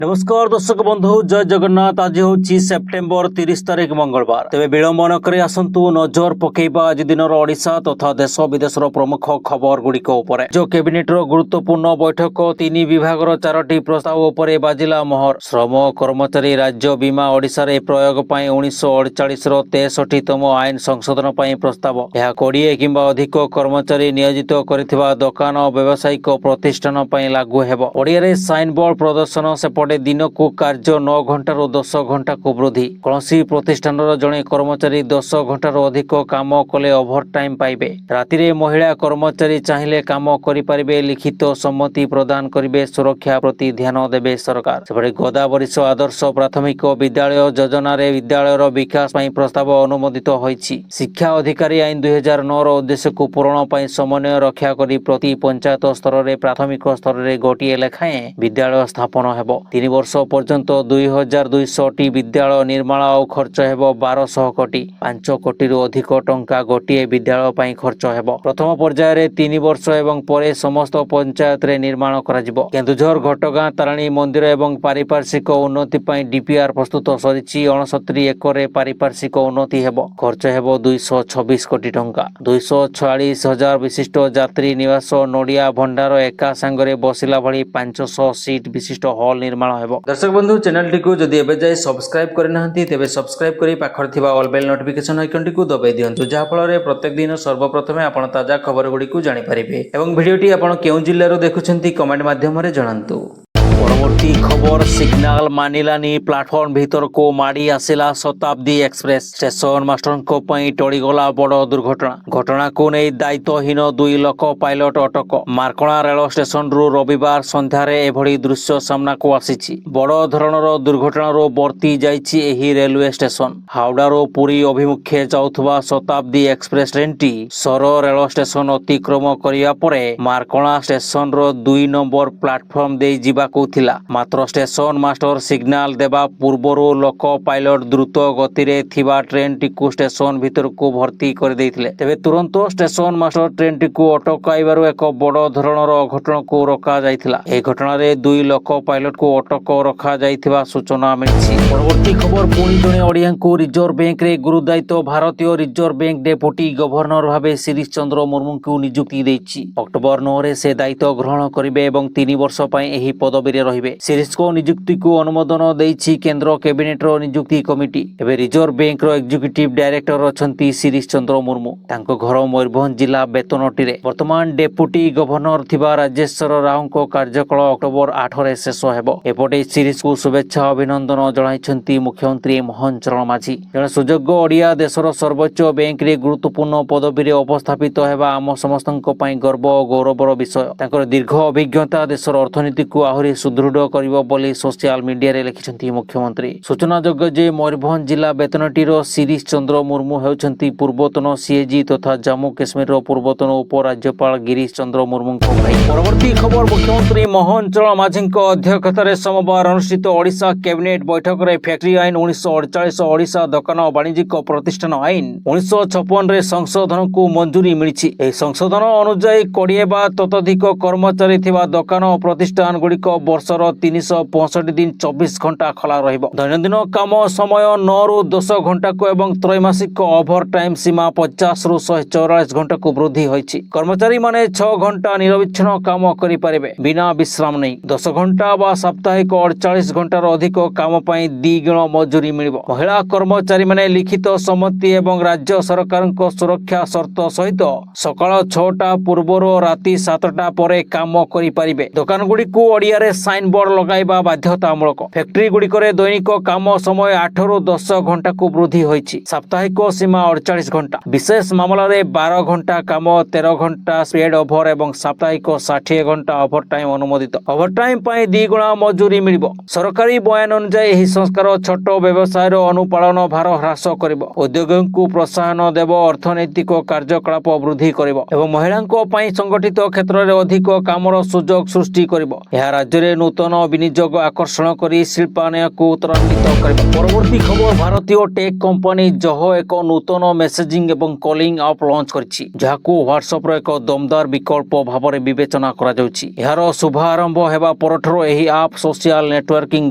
नमस्कार दर्शक बंधु जय जगन्नाथ। आज हूँ सेप्टेम्बर 30 तारिख मंगलवार। तेज विलंब नक आसतु नजर पकेबा आज दिन ओडिशा तथा देश विदेशर प्रमुख खबर गुड़िक जो कैबिनेटर गुरुत्वपूर्ण बैठक तीन विभाग 4टी प्रस्ताव उपरे बाजिला मोहर। श्रम कर्मचारी राज्य बीमा ओडिशा रे प्रयोग 1948 63तम आईन संशोधन प्रस्ताव। यह 20 किंबा अधिक कर्मचारी नियोजित करिथिबा दुकान व्यावसायिक प्रतिष्ठान लागू हेबो। ओडिया साइन बोर्ड प्रदर्शन सेपटे दिन को कार्य 9 घंटा 10 घंटा को वृद्धि। कौन प्रतिष्ठान जड़े कर्मचारी 10 घंटार अधिक काम कले ओभर टाइम पाइबे। राति महिला कर्मचारी चाहिए काम करें लिखित सम्मति प्रदान करेंगे। सुरक्षा प्रति ध्यान देवे सरकार। सेपटे गोदावरीश आदर्श प्राथमिक विद्यालय योजना विद्यालय विकास प्रस्ताव अनुमोदित होइछि। शिक्षा अधिकारी आईन 2009 उद्देश्य को पूरण पर समन्वय रक्षा करी प्रति पंचायत स्तर में प्राथमिक स्तर में गोटे लेखाएं विद्यालय स्थापन हेबो। 3 वर्ष पर्यंत 2200 विद्यालय निर्माण और खर्च हेबो 1200 कोटी। 5 कोटी अधिक टंका गोटे विद्यालय पर खर्च हेबो। प्रथम पर्यायर 3 वर्ष एवं परे समस्त पंचायत रे निर्माण कराजिबो। केन्दुझर घटगां ताराणी मंदिर एवं पारिपार्श्विक उन्नति पर डीपीआर प्रस्तुत सरिछि। 69 एकर पारिपार्श्विक उन्नति हेबो। खर्च हेबो 226 कोटी टंका। 246,000 विशिष्ट यात्री निवास नोडिया भंडार एका सांगरे बसिला भली 500 सीट विशिष्ट हॉल निर्माण हेबो। दर्शक बंधु चैनल टी को जदि एबे जाय सब्सक्राइब करनाहंती तेबे सब्सक्राइब करी पाखर थिबा ऑल बेल नोटिफिकेशन आइकन टी को दबाई दियंतु जहा फल रे प्रत्येक दिन सर्वप्रथमे आपण ताजा खबर गुडी को जानि परिबे। एवं वीडियो टी आपण केउ जिल्ला रो देखुछंती कमेंट माध्यम रे जणांतु। परवर्ती खबर सिग्नल मानिलानी प्लाटफॉर्म भीतर को माड़ी आसिला शताब्दी एक्सप्रेस। स्टेशन मास्टर को पई टळीगला बड़ दुर्घटना। घटना को नहीं दायित्वहीन 2 लोक पायलट अटक। मार्कणा रेल स्टेशन रु रविवार संध्यारे एभली दृश्य सामना को आसीछि। बड़ धरणर दुर्घटना रो बर्ती जाइछि एही रेलवे स्टेशन। हावड़ा रो पुरी अभिमुखे जाउथबा शताब्दी एक्सप्रेस ट्रेन टी सर रेल स्टेशन अतिक्रम करिया परे मार्कणा स्टेशन रो 2 नंबर प्लाटफॉर्म दे जिबा को थिला। मात्र स्टेशन मास्टर सिग्नल देवा पूर्वरु लोक पायलट द्रुत गति रे थिबा ट्रेन टी को स्टेशन भीतर को भर्ती कर देथिले। तेबे तुरंत स्टेशन मास्टर ट्रेन टी को अटकाइबारु एक बड़ धरणर अघटन को रोका जाइथिला। ए घटना रे 2 लोक पायलट को अटक रखा जाइथिबा सूचना मिलिछि। परवर्ती खबर पुणी जणे ओडिया को रिजर्व बैंक रे गुरुदायित्व भारतीय रिजर्व बैंक डेपुटी गवर्नर भाबे शिरीष चंद्र मुर्मू को नियुक्ति देछि। अक्टोबर 9 रे से दायित्व ग्रहण करिवे एवं 3 वर्ष पय एही पदवी रे रहिबे। शिरीष को नियुक्ति को अनुमोदन देछि केंद्र कैबिनेट रो नियुक्ति कमिटी। एबे रिजर्व बैंक रो एग्जीक्यूटिव डायरेक्टर अछंती शिरीष चंद्र मुर्मू। तांको घर मयूरभंज जिला बेतनटी रे। वर्तमान डेपुटी गवर्नर थिबा राजेश्वर राव को कार्यकाल अक्टोबर 8 रे शेष हेबो। एपटे शिरीष को शुभेच्छा अभिनंदन जणाइछंती मुख्यमंत्री मोहन चरण माझी। जणे सुयोग्य ओडिया देशर सर्वोच्च बैंक रे गुरुत्वपूर्ण पदवी रे अवस्थापित हेबा आम समस्तଙ୍କ ପାଇଁ गर्व और गौरवर विषय। तांकर दीर्घ अभिज्ञता देशर अर्थनीति को आहुरी सुदृढ़ करिवो बोली सोशल मीडिया रे लिखिछंती मुख्यमंत्री। सूचनायोग्य जे मयूरभंज जिला बेतनटी रो शिरीष चंद्र मुर्मू हेउछंती पूर्वतन सीएजी तथा जम्मू काश्मीर रो पूर्वतन उपराज्यपाल गिरीश चंद्र मुर्मू को भाई। परवर्ती खबर मुख्यमंत्री मोहन चरण माझी अध्यक्षतार सोमवार अनुष्ठित ओडिशा कैबिनेट बैठक रे फैक्ट्री आईन 1948 ओडिशा दुकान वाणिज्यिक प्रतिष्ठान आईन 1956 रे संशोधन को मंजूरी मिली। एही संशोधन अनुसार 20 बा ततोधिक कर्मचारी थिबा दुकान और प्रतिष्ठान गुड़िक वर्षर 365 दिन 24 घंटा खोला रहिबो। दैनंदिन काम समय 9 रु 10 घंटा को एवं त्रैमासिक ओभर टाइम सीमा 50 रु 144 घंटा को वृद्धि होइछि। कर्मचारी माने 6 घंटा निरविच्छिन्न काम करि परिबे बिना विश्राम नहीं। 10 घंटा बा साप्ताहिक 48 घंटार अधिक काम पई 2 गुण मजूरी मिलिबो। महिला कर्मचारी माने लिखित सम्मति एवं राज्य सरकार सुरक्षा शर्त सहित सकाळ 6टा पूर्वर राति 7टा परे काम करि परिबे। दुकान गुडी को ओडिया रे साइन बोर्ड लगाइबा बाध्यतामूलक। फैक्ट्री गुड़िकरे दैनिक काम समय 8 रु 10 घंटा को वृद्धि होइछि। साप्ताहिक सीमा 48 घंटा। विशेष मामला रे 12 घंटा काम 13 घंटा स्पेड ओभर एवं साप्ताहिक 60 घंटा ओभर टाइम अनुमोदित। ओभर टाइम पई 2 गुणा मजूरी मिलिबो। सरकारी बयान अनुसार एही संस्कार छोट व्यवसाय रो अनुपालन भार ह्रास करिबो। उद्योग को प्रोत्साहन देबो। अर्थनैतिक कार्यकलाप वृद्धि करिबो एवं महिलांको पई संगठित क्षेत्र रे अधिक कामर सुजोग सृष्टि करिबो। यह राज्य रे नूतन ନୂତନ ବିନିଯୋଗ ଆକର୍ଷଣ କରି ଶିଳ୍ପାୟନକୁ ତ୍ୱରାନ୍ୱିତ କରିବା। ପରବର୍ତ୍ତୀ ଖବର, ଭାରତୀୟ ଟେକ୍ କମ୍ପାନୀ ଜୋହୋ ଏକ ନୂତନ ମେସେଜିଂ ଏବଂ କଲିଂ ଆପ୍ ଲଞ୍ଚ କରିଛି, ଯାହାକୁ ହ୍ୱାଟ୍ସଆପ୍ର ଏକ ଦମଦାର ବିକଳ୍ପ ଭାବରେ ବିବେଚନା କରାଯାଉଛି। ଏହାର ଶୁଭାରମ୍ଭ ହେବା ପରଠାରୁ ଏହି ଆପ୍ ସୋସିଆଲ ନେଟୱାର୍କିଂ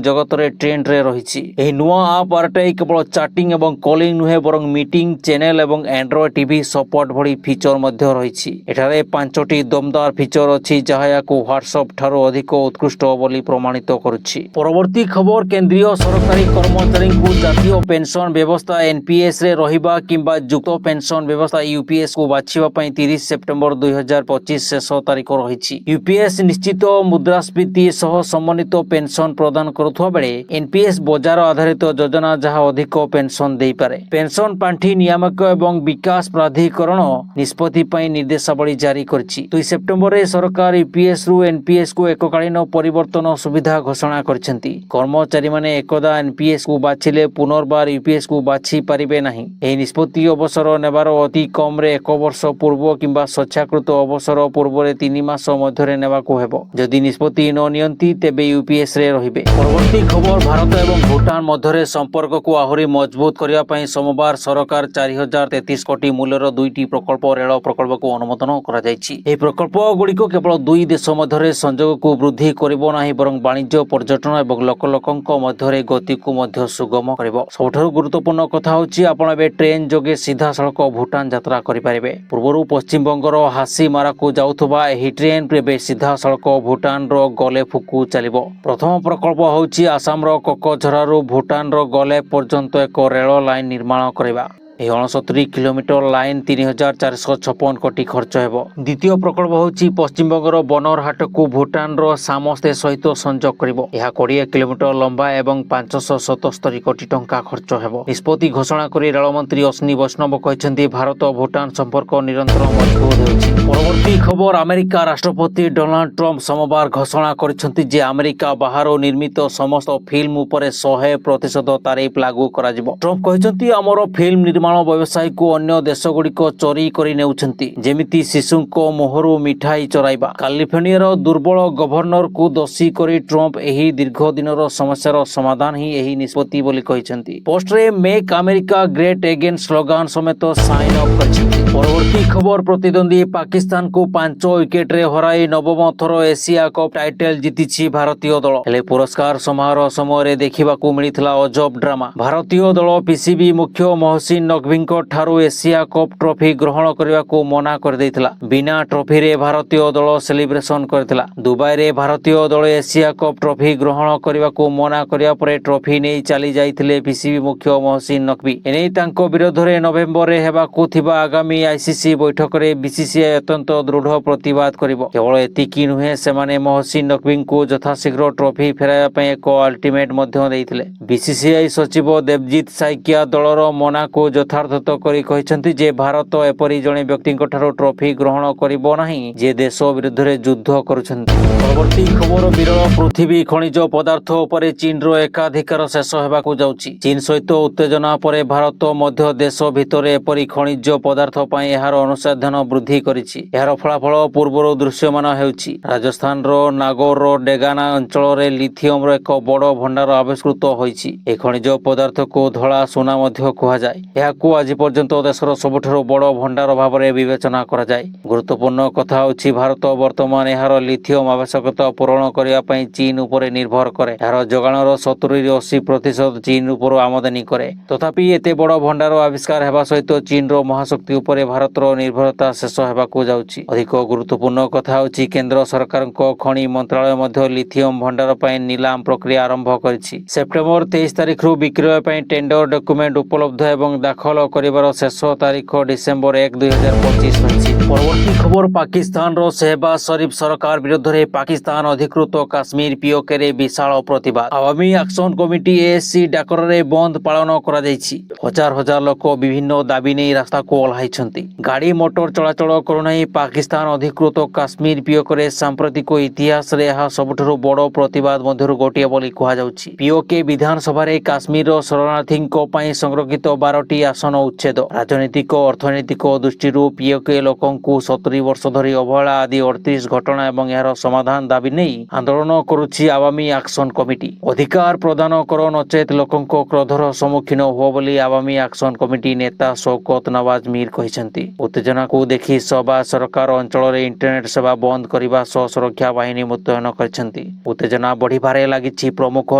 ଜଗତରେ ଟ୍ରେଣ୍ଡରେ ରହିଛି। ଏହି ନୂଆ ଆପ୍ ବାରଟାଇ କେବଳ ଚାଟିଂ ଏବଂ କଲିଂ ନୁହେଁ, ବରଂ ମିଟିଂ, ଚ୍ୟାନେଲ ଏବଂ ଆଣ୍ଡ୍ରଏଡ୍ ଟିଭି ସପୋର୍ଟ ଭଳି ଫିଚର ମଧ୍ୟ ରହିଛି। ଏଠାରେ 5ଟି ଦମଦାର ଫିଚର ଅଛି, ଯାହା ଏହାକୁ ହ୍ୱାଟ୍ସଆପ୍ ଠାରୁ ଅଧିକ ଉତ୍କୃଷ୍ଟ ବୋଲି ପ୍ରମାଣିତ କରୁଛି। ପରବର୍ତ୍ତୀ ଖବର, କେନ୍ଦ୍ରୀୟ ସରକାରୀ କର୍ମଚାରୀଙ୍କୁ ଜାତୀୟ ପେନ୍ସନ ବ୍ୟବସ୍ଥା ଏନ୍ପିଏସ୍ରେ ରହିବା କିମ୍ବା ଯୁକ୍ତ ପେନ୍ସନ ବ୍ୟବସ୍ଥା ୟୁପିଏସ୍କୁ ବାଛିବା ପାଇଁ 30 ସେପ୍ଟେମ୍ବର 2025 ଶେଷ ତାରିଖ ରହିଛି। ୟୁପିଏସ୍ ନିଶ୍ଚିତ ମୁଦ୍ରାସ୍ଫୀତି ସହ ସମନ୍ୱିତ ପେନ୍ସନ ପ୍ରଦାନ କରୁଥିବା ବେଳେ ଏନ୍ପିଏସ୍ ବଜାର ଆଧାରିତ ଯୋଜନା, ଯାହା ଅଧିକ ପେନ୍ସନ ଦେଇପାରେ। ପେନ୍ସନ ପାଣ୍ଠି ନିୟାମକ ଏବଂ ବିକାଶ ପ୍ରାଧିକରଣ ନିଷ୍ପତ୍ତି ପାଇଁ ନିର୍ଦ୍ଦେଶାବଳୀ ଜାରି କରିଛି। 2 ସେପ୍ଟେମ୍ବରରେ ସରକାର ୟୁପିଏସ୍ରୁ ଏନ୍ପିଏସ୍କୁ ଏକକାଳୀନ ପରିବର୍ତ୍ତନ ସୁବିଧା ଘୋଷଣା କରିଛନ୍ତି। କର୍ମଚାରୀମାନେ ଏକଦା ଏନ୍ପିଏସ୍କୁ ବାଛିଲେ ପୁନର୍ବାର ୟୁପିଏସ୍କୁ ବାଛି ପାରିବେ ନାହିଁ। ଏହି ନିଷ୍ପତ୍ତି ଅବସର ନେବାର ଅତି କମ୍ରେ 1 ବର୍ଷ ପୂର୍ବ କିମ୍ବା ସ୍ୱେଚ୍ଛାକୃତ ଅବସର ପୂର୍ବରେ 3 ମାସ ମଧ୍ୟରେ ନେବାକୁ ହେବ। ଯଦି ନିଷ୍ପତ୍ତି ନ ନିଅନ୍ତି, ତେବେ ୟୁପିଏସ୍ରେ ରହିବେ। ପରବର୍ତ୍ତୀ ଖବର, ଭାରତ ଏବଂ ଭୁଟାନ ମଧ୍ୟରେ ସମ୍ପର୍କକୁ ଆହୁରି ମଜବୁତ କରିବା ପାଇଁ ସୋମବାର ସରକାର 4033 କୋଟି ମୂଲ୍ୟର 2ଟି ପ୍ରକଳ୍ପ ରେଳ ପ୍ରକଳ୍ପକୁ ଅନୁମୋଦନ କରାଯାଇଛି। ଏହି ପ୍ରକଳ୍ପଗୁଡ଼ିକ କେବଳ ଦୁଇ ଦେଶ ମଧ୍ୟରେ ସଂଯୋଗକୁ ବୃଦ୍ଧି କରିବ ନାହିଁ, ବରଂ ବାଣିଜ୍ୟ, ପର୍ଯ୍ୟଟନ ଏବଂ ଲୋକଙ୍କ ମଧ୍ୟରେ ଗତିକୁ ମଧ୍ୟ ସୁଗମ କରିବ। ସବୁଠାରୁ ଗୁରୁତ୍ୱପୂର୍ଣ୍ଣ କଥା ହେଉଛି, ଆପଣ ଏବେ ଟ୍ରେନ୍ ଯୋଗେ ସିଧାସଳଖ ଭୁଟାନ ଯାତ୍ରା କରିପାରିବେ। ପୂର୍ବରୁ ପଶ୍ଚିମବଙ୍ଗର ହାସିମାରାକୁ ଯାଉଥିବା ଏହି ଟ୍ରେନ୍ ଏବେ ସିଧାସଳଖ ଭୁଟାନର ଗଲେଫକୁ ଚାଲିବ। ପ୍ରଥମ ପ୍ରକଳ୍ପ ହେଉଛି ଆସାମର କୋକଝରାରୁ ଭୁଟାନର ଗଲେଫ ପର୍ଯ୍ୟନ୍ତ ଏକ ରେଳ ଲାଇନ୍ ନିର୍ମାଣ କରିବା। ଏହି 69 କିଲୋମିଟର ଲାଇନ୍ 3456 କୋଟି ଖର୍ଚ୍ଚ ହେବ। ଦ୍ୱିତୀୟ ପ୍ରକଳ୍ପ ହେଉଛି ପଶ୍ଚିମବଙ୍ଗର ବନରହାଟକୁ ଭୁଟାନର ସାମସ୍ତେ ସହିତ ସଂଯୋଗ କରିବ। ଏହା 20 କିଲୋମିଟର ଲମ୍ବା ଏବଂ 577 କୋଟି ଟଙ୍କା ଖର୍ଚ୍ଚ ହେବ। ନିଷ୍ପତ୍ତି ଘୋଷଣା କରି ରେଳମନ୍ତ୍ରୀ ଅଶ୍ୱିନୀ ବୈଷ୍ଣବ କହିଛନ୍ତି, ଭାରତ ଭୁଟାନ ସମ୍ପର୍କ ନିରନ୍ତର ମଜବୁତ ହେଉଛି। ପରବର୍ତ୍ତୀ ଖବର, ଆମେରିକା ରାଷ୍ଟ୍ରପତି ଡୋନାଲ୍ଡ ଟ୍ରମ୍ପ ସୋମବାର ଘୋଷଣା କରିଛନ୍ତି ଯେ ଆମେରିକା ବାହାରୁ ନିର୍ମିତ ସମସ୍ତ ଫିଲ୍ମ ଉପରେ 100% ତାରିଫ ଲାଗୁ କରାଯିବ। ଟ୍ରମ୍ପ କହିଛନ୍ତି, ଆମର ଫିଲ୍ମ ନିର୍ମାଣ ବ୍ୟବସାୟକୁ ଅନ୍ୟ ଦେଶଗୁଡ଼ିକ ଚୋରି କରି ନେଉଛନ୍ତି, ଯେମିତି ଶିଶୁଙ୍କ ମୁହଁରୁ ମିଠାଇ ଚୋରାଇବା। କାଲିଫର୍ଣ୍ଣିଆର ଦୁର୍ବଳ ଗଭର୍ଣ୍ଣରକୁ ଦୋଷୀ କରି ଟ୍ରମ୍ପ ଏହି ଦୀର୍ଘ ଦିନର ସମସ୍ୟାର ସମାଧାନ ହିଁ ଏହି ନିଷ୍ପତ୍ତି ବୋଲି କହିଛନ୍ତି। ପୋଷ୍ଟରେ make America great again slogan ସମେତ ସାଇନ୍ ଅପ୍ କରିଛନ୍ତି। ପରବର୍ତ୍ତୀ ଖବର, ପ୍ରତିଦ୍ୱନ୍ଦ୍ୱୀ ପାକିସ୍ତାନକୁ 5 ୱିକେଟରେ ହରାଇ ନବମ ଥର ଏସିଆ କପ୍ ଟାଇଟଲ ଜିତିଛି ଭାରତୀୟ ଦଳ। ହେଲେ ପୁରସ୍କାର ସମାରୋହ ସମୟରେ ଦେଖିବାକୁ ମିଳିଥିଲା ଅଜବ ଡ୍ରାମା। ଭାରତୀୟ ଦଳ ପିସିବି ମୁଖ୍ୟ ମହସିନ ନକଭିଙ୍କ ଠାରୁ ଏସିଆ କପ୍ ଟ୍ରଫି ଗ୍ରହଣ କରିବାକୁ ମନା କରିଦେଇଥିଲା। ବିନା ଟ୍ରଫିରେ ଭାରତୀୟ ଦଳ ସେଲିବ୍ରେସନ କରିଥିଲା। ଦୁବାଇରେ ଭାରତୀୟ ଦଳ ଏସିଆ କପ୍ ଟ୍ରଫି ଗ୍ରହଣ କରିବାକୁ ମନା କରିବା ପରେ ଟ୍ରଫି ନେଇ ଚାଲି ଯାଇଥିଲେ ପିସିବି ମୁଖ୍ୟ ମହସିନ ନକଭି। ଏନେଇ ତାଙ୍କ ବିରୋଧରେ ନଭେମ୍ବରରେ ହେବାକୁ ଥିବା ଆଗାମୀ ଆଇସିସି ବୈଠକରେ ବିସିସିଆଇ ଅତ୍ୟନ୍ତ ଦୃଢ ପ୍ରତିବାଦ କରିବ। କେବଳ ଏତିକି ନୁହେଁ, ସେମାନେ ମହସିନ ନକଭିଙ୍କୁ ଯଥାଶୀଘ୍ର ଟ୍ରଫି ଫେରାଇବା ପାଇଁ ଏକ ଅଲ୍ଟିମେଟ ମଧ୍ୟ ଦେଇଥିଲେ। ବିସିସିଆଇ ସଚିବ ଦେବଜିତ ସାଇକିଆ ଦଳର ମନାକୁ ଯଥାର୍ଥ କରି କହିଛନ୍ତି ଯେ ଭାରତ ଏପରି ଜଣେ ବ୍ୟକ୍ତିଙ୍କ ଠାରୁ ଟ୍ରଫି ଗ୍ରହଣ କରିବ ନାହିଁ, ଯିଏ ଦେଶ ବିରୁଦ୍ଧରେ ଯୁଦ୍ଧ କରୁଛନ୍ତି। ପରବର୍ତ୍ତୀ ଖବର, ବିରଳ ପୃଥିବୀ ଖଣିଜ ପଦାର୍ଥ ଉପରେ ଚୀନର ଏକାଧିକାର ଶେଷ ହେବାକୁ ଯାଉଛି। ଚୀନ ସହିତ ଉତ୍ତେଜନା ପରେ ଭାରତ ମଧ୍ୟ ଦେଶ ଭିତରେ ଏପରି ଖଣିଜ ପଦାର୍ଥ ପାଇଁ ଏହାର ଅନୁସନ୍ଧାନ ବୃଦ୍ଧି କରିଛି। ଏହାର ଫଳାଫଳ ପୂର୍ବରୁ ଦୃଶ୍ୟମାନ ହେଉଛି। ରାଜସ୍ଥାନର ନାଗୌରର ଡେଗାନା ଅଞ୍ଚଳରେ ଲିଥିୟମର ଏକ ବଡ଼ ଭଣ୍ଡାର ଆବିଷ୍କୃତ ହୋଇଛି। ଏହି ଖଣିଜ ପଦାର୍ଥକୁ ଧଳା ସୁନା ମଧ୍ୟ କୁହାଯାଏ। ଏହାକୁ ଆଜି ପର୍ଯ୍ୟନ୍ତ ଦେଶର ସବୁଠାରୁ ବଡ଼ ଭଣ୍ଡାର ଭାବରେ ବିବେଚନା କରାଯାଏ। ଗୁରୁତ୍ୱପୂର୍ଣ୍ଣ କଥା ହେଉଛି, ଭାରତ ବର୍ତ୍ତମାନ ଏହାର ଲିଥିୟମ ଆବଶ୍ୟକତା ପୂରଣ କରିବା ପାଇଁ ଚୀନ ଉପରେ ନିର୍ଭର କରେ। ଏହାର ଯୋଗାଣର 70-80% ଚୀନ ଉପରୁ ଆମଦାନୀ କରେ। ତଥାପି ଏତେ ବଡ଼ ଭଣ୍ଡାର ଆବିଷ୍କାର ହେବା ସହିତ ଚୀନର ମହାଶକ୍ତି ଉପରେ ଭାରତର ନିର୍ଭରତା ଶେଷ ହେବାକୁ ଯାଉଛି। ଅଧିକ ଗୁରୁତ୍ୱପୂର୍ଣ୍ଣ କଥା ହେଉଛି, କେନ୍ଦ୍ର ସରକାରଙ୍କ ଖଣି ମନ୍ତ୍ରଣାଳୟ ମଧ୍ୟ ଲିଥିୟମ ଭଣ୍ଡାର ପାଇଁ ନିଲାମ ପ୍ରକ୍ରିୟା ଆରମ୍ଭ କରିଛି। ସେପ୍ଟେମ୍ବର 23 ତାରିଖରୁ ବିକ୍ରୟ ପାଇଁ ଟେଣ୍ଡର ଡକ୍ୟୁମେଣ୍ଟ ଉପଲବ୍ଧ ଏବଂ ଦାଖଲ କରିବାର ଶେଷ ତାରିଖ ଡିସେମ୍ବର 1, 2025 ରହିଛି। ପରବର୍ତ୍ତୀ ଖବର, ପାକିସ୍ତାନର ସେହବାଜ ସରିଫ ସରକାର ବିରୋଧରେ ପାକିସ୍ତାନ ଅଧିକୃତ କାଶ୍ମୀର ପିଓକେରେ ବିଶାଳ ପ୍ରତିବାଦ। ଆୱାମୀ ଆକ୍ସନ କମିଟି ଏଏସସି ଡାକରାରେ ବନ୍ଦ ପାଳନ କରାଯାଇଛି। ହଜାର ହଜାର ଲୋକ ବିଭିନ୍ନ ଦାବି ନେଇ ରାସ୍ତାକୁ ଓହ୍ଲାଇଛନ୍ତି। ଗାଡ଼ି ମୋଟର ଚଳାଚଳ କରୁନାହିଁ। ପାକିସ୍ତାନ ଅଧିକୃତ କାଶ୍ମୀର ପିଓକେରେ ସାମ୍ପ୍ରତିକ ଇତିହାସରେ ଏହା ସବୁଠାରୁ ବଡ଼ ପ୍ରତିବାଦ ମଧ୍ୟରୁ ଗୋଟିଏ ବୋଲି କୁହାଯାଉଛି। ପିଓକେ ବିଧାନସଭାରେ କାଶ୍ମୀରର ଶରଣାର୍ଥୀଙ୍କ ପାଇଁ ସଂରକ୍ଷିତ 12ଟି ଆସନ ଉଚ୍ଛେଦ। ରାଜନୈତିକ ଅର୍ଥନୈତିକ ଦୃଷ୍ଟିରୁ ପିଓକେ ଲୋକଙ୍କ ମାନଙ୍କୁ 70 ବର୍ଷ ଧରି ଅବହେଳା ଆଦି 38 ଘଟଣା ଏବଂ ଏହାର ସମାଧାନ ଦାବି ନେଇ ଆନ୍ଦୋଳନ କରୁଛି ଆୱାମୀ ଆକ୍ସନ କମିଟି। ଅଧିକାର ପ୍ରଦାନ କର ନଚେତ ଲୋକଙ୍କ କ୍ରୋଧର ସମ୍ମୁଖୀନ ହୁଅ ବୋଲି ଆୱାମୀ ଆକ୍ସନ କମିଟି ନେତା ଶୌକତ ନୱାଜ ମୀର କହିଛନ୍ତି। ଉତ୍ତେଜନାକୁ ଦେଖି ସବା ସରକାର ଅଞ୍ଚଳରେ ଇଣ୍ଟରନେଟ ସେବା ବନ୍ଦ କରିବା ସହ ସୁରକ୍ଷା ବାହିନୀ ମୁତୟନ କରିଛନ୍ତି। ଉତ୍ତେଜନା ବଢ଼ିବାରେ ଲାଗିଛି। ପ୍ରମୁଖ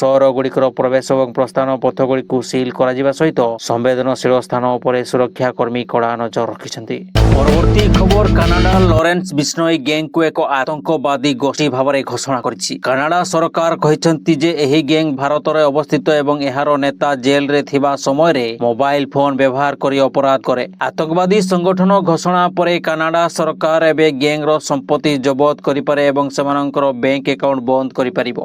ସହରଗୁଡ଼ିକର ପ୍ରବେଶ ଏବଂ ପ୍ରସ୍ଥାନ ପଥଗୁଡ଼ିକୁ ସିଲ୍ କରାଯିବା ସହିତ ସମ୍ବେଦନଶୀଳ ସ୍ଥାନ ଉପରେ ସୁରକ୍ଷା କର୍ମୀ କଡ଼ା ନଜର ରଖିଛନ୍ତି। ପରବର୍ତ୍ତୀ ଖବର କାନାଡା ଲରେନ୍ସ ବିଷ୍ଣୋଇ ଗ୍ୟାଙ୍ଗକୁ ଏକ ଆତଙ୍କବାଦୀ ଗୋଷ୍ଠୀ ଭାବରେ ଘୋଷଣା କରିଛି। କାନାଡା ସରକାର କହିଛନ୍ତି ଯେ ଏହି ଗ୍ୟାଙ୍ଗ ଭାରତରେ ଅବସ୍ଥିତ ଏବଂ ଏହାର ନେତା ଜେଲରେ ଥିବା ସମୟରେ ମୋବାଇଲ ଫୋନ ବ୍ୟବହାର କରି ଅପରାଧ କରେ। ଆତଙ୍କବାଦୀ ସଂଗଠନ ଘୋଷଣା ପରେ କାନାଡା ସରକାର ଏବେ ଗ୍ୟାଙ୍ଗର ସମ୍ପତ୍ତି ଜବତ କରିପାରେ ଏବଂ ସେମାନଙ୍କର ବ୍ୟାଙ୍କ ଆକାଉଣ୍ଟ ବନ୍ଦ କରିପାରିବ।